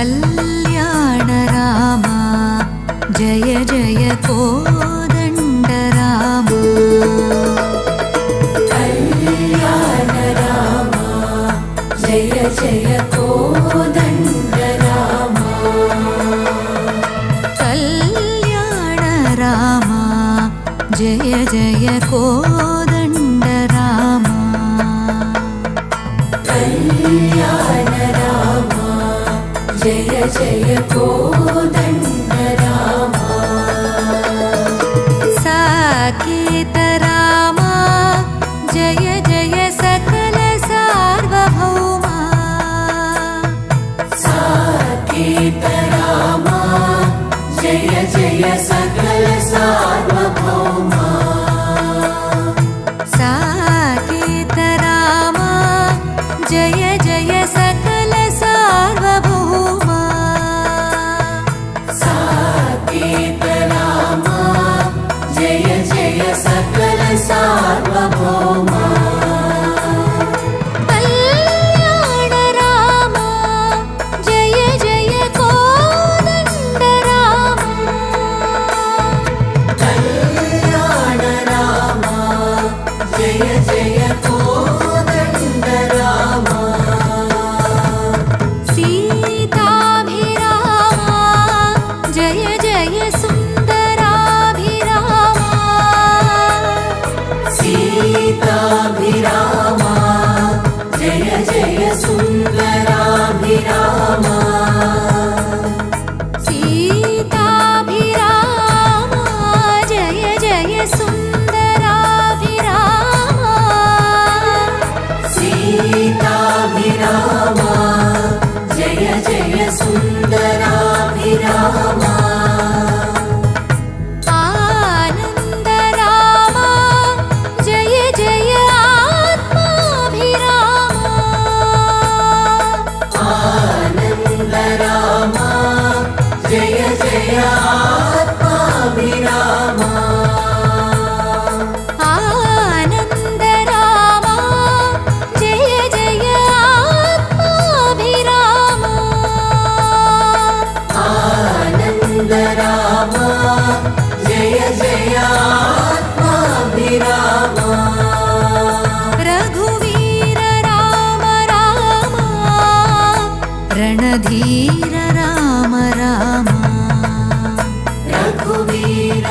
कल्याण राम जय जय कोदण्ड राम कल्याण राम जय जय कोदण्ड राम कल्याण राम जय जय कोदण्ड राम कल्याण राम जय जय कोदण्ड राम साकेत राम जय जय सकल सार्वभौमा साकेत राम जय जय सकल सार्वभौमा साकेत राम जय जय सकल सार्वभौमा साकेत राम जय जय सकल सार्वभौमा कल्याण राम जय जय कोदण्ड राम कल्याण राम जय जय कोदण्ड राम सीताभिराम जय जय सुन्दराभिराम सीताभिराम जय जय सुन्दराभिराम सीताभिराम जय जय सुन्दराभिराम सीताभिराम जय जय सुन्दराभिराम आनन्द राम जय जय आत्माभिराम आनन्द राम जय जय आत्माभिराम आनन्द राम जय जय आत्माभिराम आनन्द राम जय जय आत्माभिराम रघुवीर राम राम रणधीर राम राम रघुवीर